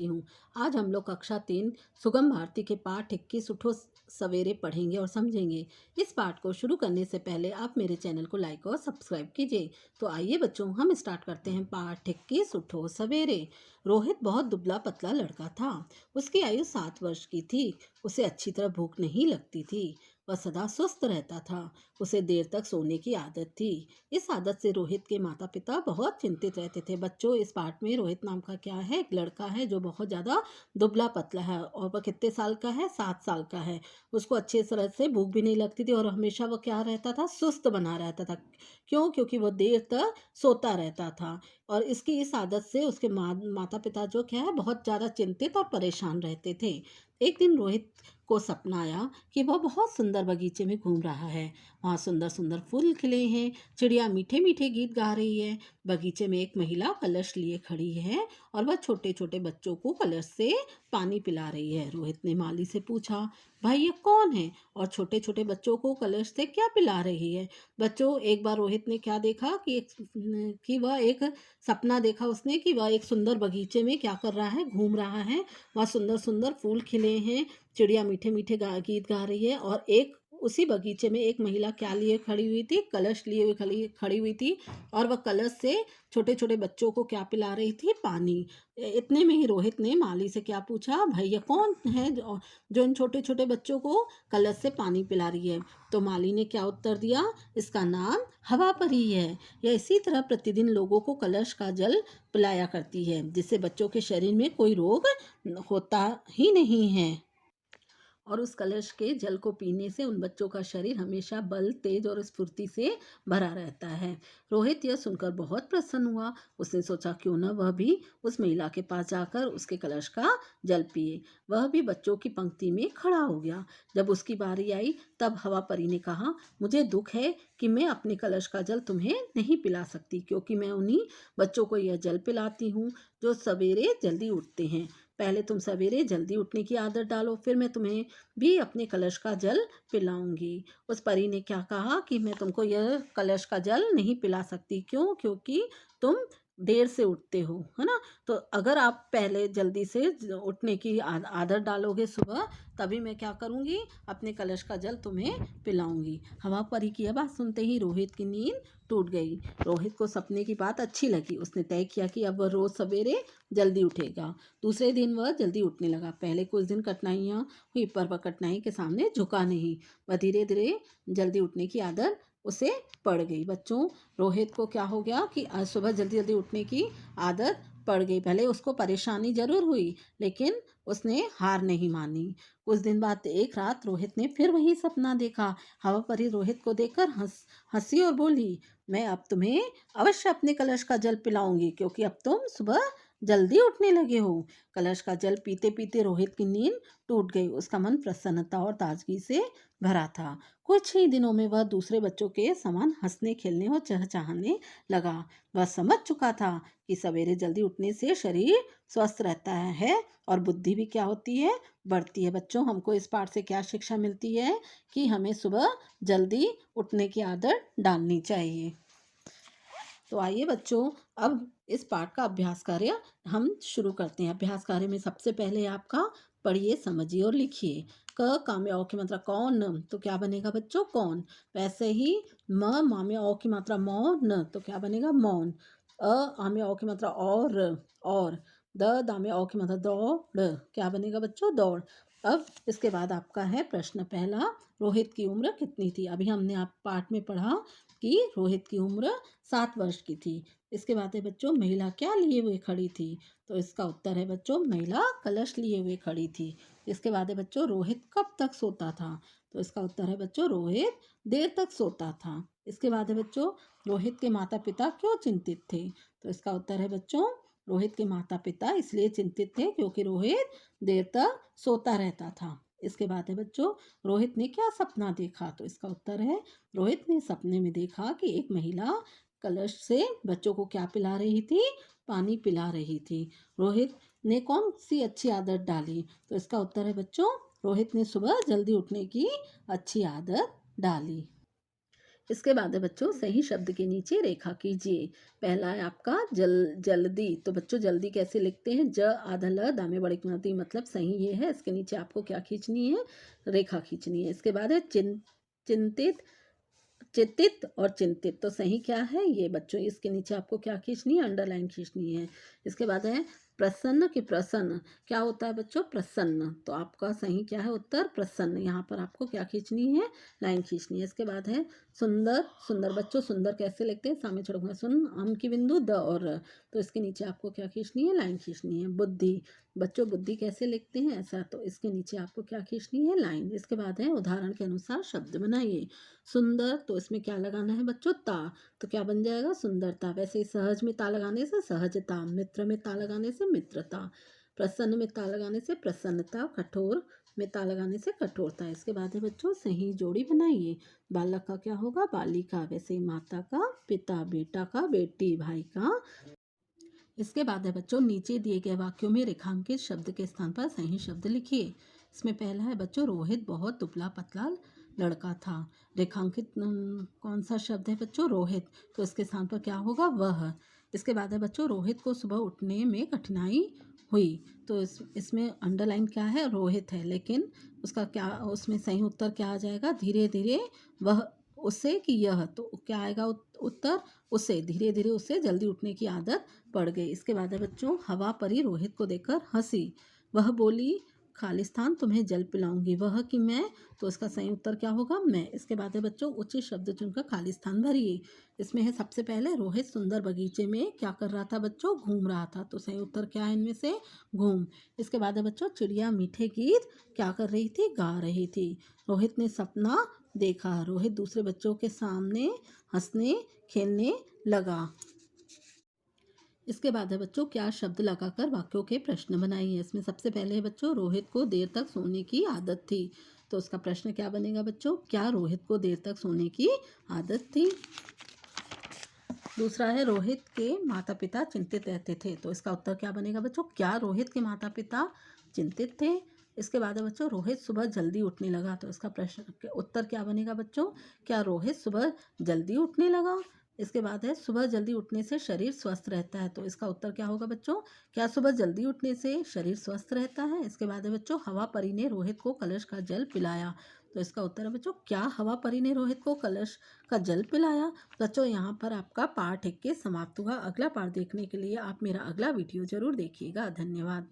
करती हूँ। आज हम लोग कक्षा 3 सुगम भारती के पाठ 21 उठो सवेरे पढ़ेंगे और समझेंगे। इस पाठ को शुरू करने से पहले आप मेरे चैनल को लाइक और सब्सक्राइब कीजिए। तो आइए बच्चों, हम स्टार्ट करते हैं। पाठ 21 उठो सवेरे। रोहित बहुत दुबला पतला लड़का था। उसकी आयु 7 वर्ष की थी। उसे अच्छी तरह भूख नहीं लगती थी। वह सदा सुस्त रहता था। उसे देर तक सोने की आदत थी। इस आदत से रोहित के माता पिता बहुत चिंतित रहते थे। बच्चों, इस पाठ में रोहित नाम का क्या है, एक लड़का है जो बहुत ज़्यादा दुबला पतला है। और वह कितने साल का है? 7 साल का है। उसको अच्छी तरह से भूख भी नहीं लगती थी और हमेशा वह क्या रहता था? सुस्त बना रहता था। क्यों? क्योंकि वह देर तक सोता रहता था। और इसकी इस आदत से उसके माता पिता जो क्या है, बहुत ज़्यादा चिंतित और परेशान रहते थे। एक दिन रोहित को सपना आया कि वह बहुत सुंदर बगीचे में घूम रहा है। वहाँ सुंदर सुंदर फूल खिले हैं। चिड़िया मीठे मीठे गीत गा रही है। बगीचे में एक महिला कलश लिए खड़ी है और वह छोटे छोटे बच्चों को कलश से पानी पिला रही है। रोहित ने माली से पूछा, भाई ये कौन है और छोटे छोटे बच्चों को कलश से क्या पिला रही है? बच्चों, एक बार रोहित ने क्या देखा कि वह एक सपना देखा उसने कि वह एक सुंदर बगीचे में क्या कर रहा है, घूम रहा है। वहाँ सुंदर सुंदर फूल खिले हैं। चिड़िया मीठे मीठे गीत गा रही है और एक उसी बगीचे में एक महिला क्या लिए खड़ी हुई थी? कलश लिए हुए खड़ी हुई थी। और वह कलश से छोटे छोटे बच्चों को क्या पिला रही थी? पानी। इतने में ही रोहित ने माली से क्या पूछा, भैया कौन है जो इन छोटे छोटे बच्चों को कलश से पानी पिला रही है? तो माली ने क्या उत्तर दिया, इसका नाम हवा परी है। यह इसी तरह प्रतिदिन लोगों को कलश का जल पिलाया करती है, जिससे बच्चों के शरीर में कोई रोग होता ही नहीं है। और उस कलश के जल को पीने से उन बच्चों का शरीर हमेशा बल, तेज और स्फूर्ति से भरा रहता है। रोहित यह सुनकर बहुत प्रसन्न हुआ। उसने सोचा क्यों न वह भी उस महिला के पास जाकर उसके कलश का जल पिए। वह भी बच्चों की पंक्ति में खड़ा हो गया। जब उसकी बारी आई तब हवा परी ने कहा, मुझे दुख है कि मैं अपने कलश का जल तुम्हें नहीं पिला सकती, क्योंकि मैं उन्हीं बच्चों को यह जल पिलाती हूँ जो सवेरे जल्दी उठते हैं। पहले तुम सवेरे जल्दी उठने की आदत डालो, फिर मैं तुम्हें भी अपने कलश का जल पिलाऊंगी। उस परी ने क्या कहा कि मैं तुमको यह कलश का जल नहीं पिला सकती। क्यों? क्योंकि तुम देर से उठते हो, है ना। तो अगर आप पहले जल्दी से उठने की आदत डालोगे सुबह, तभी मैं क्या करूँगी, अपने कलश का जल तुम्हें पिलाऊंगी। हवा परी की यह बात सुनते ही रोहित की नींद टूट गई। रोहित को सपने की बात अच्छी लगी। उसने तय किया कि अब वह रोज सवेरे जल्दी उठेगा। दूसरे दिन वह जल्दी उठने लगा। पहले कुछ दिन कठिनाइयाँ हुई, पर वह कठिनाई के सामने झुका नहीं। वह धीरे धीरे जल्दी उठने की आदत उसे पड़ गई। बच्चों, रोहित को क्या हो गया कि आज सुबह जल्दी जल्दी उठने की आदत पड़ गई। पहले उसको परेशानी जरूर हुई, लेकिन उसने हार नहीं मानी। कुछ दिन बाद एक रात रोहित ने फिर वही सपना देखा। हवा परी रोहित को देखकर हंसी और बोली, मैं अब तुम्हें अवश्य अपने कलश का जल पिलाऊंगी, क्योंकि अब तुम सुबह जल्दी उठने लगे हो। कलश का जल पीते पीते रोहित की नींद टूट गई। उसका मन प्रसन्नता और ताजगी से भरा था। कुछ ही दिनों में वह दूसरे बच्चों के समान हंसने, खेलने और चहचहाने लगा। वह समझ चुका था कि सवेरे जल्दी उठने से शरीर स्वस्थ रहता है और बुद्धि भी क्या होती है, बढ़ती है। बच्चों, हमको इस पाठ से क्या शिक्षा मिलती है कि हमें सुबह जल्दी उठने की आदत डालनी चाहिए। तो आइए बच्चों, अब इस पाठ का अभ्यास कार्य हम शुरू करते हैं। अभ्यास कार्य में सबसे पहले आपका पढ़िए, समझिए और लिखिए। क का में औ की मात्रा कौन, तो क्या बनेगा बच्चों? कौन। वैसे ही म मा में औ की मात्रा मौन, तो क्या बनेगा? मौन। आ में औ की मात्रा और दा में औ की मात्रा दौड़, क्या बनेगा बच्चों? दौड़। अब इसके बाद आपका है प्रश्न पहला, रोहित की उम्र कितनी थी? अभी हमने आप पाठ में पढ़ा कि रोहित की उम्र 7 वर्ष की थी। इसके बाद है बच्चों, महिला क्या लिए हुए खड़ी थी? तो इसका उत्तर है बच्चों, महिला कलश लिए हुए खड़ी थी। इसके बाद है बच्चों, रोहित कब तक सोता था? तो इसका उत्तर है बच्चों, रोहित देर तक सोता था। इसके बाद है बच्चों, रोहित के माता पिता क्यों चिंतित थे? तो इसका उत्तर है बच्चों, रोहित के माता पिता इसलिए चिंतित थे क्योंकि रोहित देर तक सोता रहता था। इसके बाद है बच्चों, रोहित ने क्या सपना देखा? तो इसका उत्तर है, रोहित ने सपने में देखा कि एक महिला कलश से बच्चों को क्या पिला रही थी? पानी पिला रही थी। रोहित ने कौन सी अच्छी आदत डाली? तो इसका उत्तर है बच्चों, रोहित ने सुबह जल्दी उठने की अच्छी आदत डाली। इसके बाद है बच्चों सही शब्द के नीचे रेखा कीजिए। पहला है आपका जल्दी। तो बच्चों जल्दी कैसे लिखते हैं? ज आधा ल दामे बड़े की मतलब सही ये है। इसके नीचे आपको क्या खींचनी है? रेखा खींचनी है। इसके बाद है चिंतित चितित और चिंतित। तो सही क्या है ये बच्चों? इसके नीचे आपको क्या खींचनी है? अंडरलाइन खींचनी है। इसके बाद है प्रसन्न की प्रसन्न। क्या होता है बच्चों? प्रसन्न। तो आपका सही क्या है उत्तर? प्रसन्न। यहाँ पर आपको क्या खींचनी है? लाइन खींचनी है। इसके बाद है सुंदर। सुंदर बच्चों सुंदर कैसे लिखते हैं? सामने छोड़ूंगा सुन अम की बिंदु द और र। तो इसके नीचे आपको क्या खींचनी है? लाइन खींचनी है। बुद्धि बच्चों बुद्धि कैसे लिखते हैं? ऐसा। तो इसके नीचे आपको क्या खींचनी है? लाइन। इसके बाद है उदाहरण के अनुसार शब्द बनाइए। सुंदर तो इसमें क्या लगाना है बच्चों? ता। तो क्या बन जाएगा? सुंदरता। वैसे ही सहज में ता लगाने से सहजता, मित्र में ता लगाने से मित्रता, प्रसन्न में ता लगाने से प्रसन्नता, कठोर में ता लगाने से कठोरता। इसके बाद है बच्चों सही जोड़ी बनाइए। बालक का क्या होगा? बालिका। वैसे ही माता का पिता, बेटा का बेटी, भाई का। इसके बाद है बच्चों नीचे दिए गए वाक्यों में रेखांकित शब्द के स्थान पर सही शब्द लिखिए। इसमें पहला है बच्चों रोहित बहुत दुबला पतला लड़का था। रेखांकित कौन सा शब्द है बच्चों? रोहित। तो इसके स्थान पर क्या होगा? वह। इसके बाद है बच्चों रोहित को सुबह उठने में कठिनाई हुई। तो इसमें अंडरलाइन क्या है? रोहित है। लेकिन उसका क्या उसमें सही उत्तर क्या आ जाएगा? धीरे धीरे वह उसे कि यह। तो क्या आएगा उत्तर? उसे। धीरे धीरे उसे जल्दी उठने की आदत पड़ गई। इसके बाद है बच्चों हवा परी रोहित को देखकर हंसी। वह बोली खालिस्तान तुम्हें जल पिलाऊंगी। वह कि मैं। तो इसका सही उत्तर क्या होगा? मैं। इसके बाद है बच्चों उचित शब्द चुनकर खालिस्तान भरिए। इसमें है सबसे पहले रोहित सुंदर बगीचे में क्या कर रहा था बच्चों? घूम रहा था। तो सही उत्तर क्या है इनमें से? घूम। इसके बाद है बच्चों चिड़िया मीठे गीत क्या कर रही थी? गा रही थी। रोहित ने सपना देखा। रोहित दूसरे बच्चों के सामने हंसने खेलने लगा। इसके बाद है बच्चों क्या शब्द लगाकर वाक्यों के प्रश्न बनाइए। इसमें सबसे पहले है बच्चों रोहित को देर तक सोने की आदत थी। तो उसका प्रश्न क्या बनेगा बच्चों? क्या रोहित को देर तक सोने की आदत थी? दूसरा है रोहित के माता पिता चिंतित रहते थे। तो इसका उत्तर क्या बनेगा बच्चों? क्या रोहित के माता पिता चिंतित थे? इसके बाद है बच्चों रोहित सुबह जल्दी उठने लगा। तो इसका प्रश्न उत्तर क्या बनेगा बच्चों? क्या रोहित सुबह जल्दी उठने लगा? इसके बाद है सुबह जल्दी उठने से शरीर स्वस्थ रहता है। तो इसका उत्तर क्या होगा बच्चों? क्या सुबह जल्दी उठने से शरीर स्वस्थ रहता है? इसके बाद है बच्चों हवा परी ने रोहित को कलश का जल पिलाया। तो इसका उत्तर है बच्चों क्या हवा परी ने रोहित को कलश का जल पिलाया? बच्चों यहाँ पर आपका पाठ 1 के समाप्त हुआ। अगला पाठ देखने के लिए आप मेरा अगला वीडियो जरूर देखिएगा। धन्यवाद।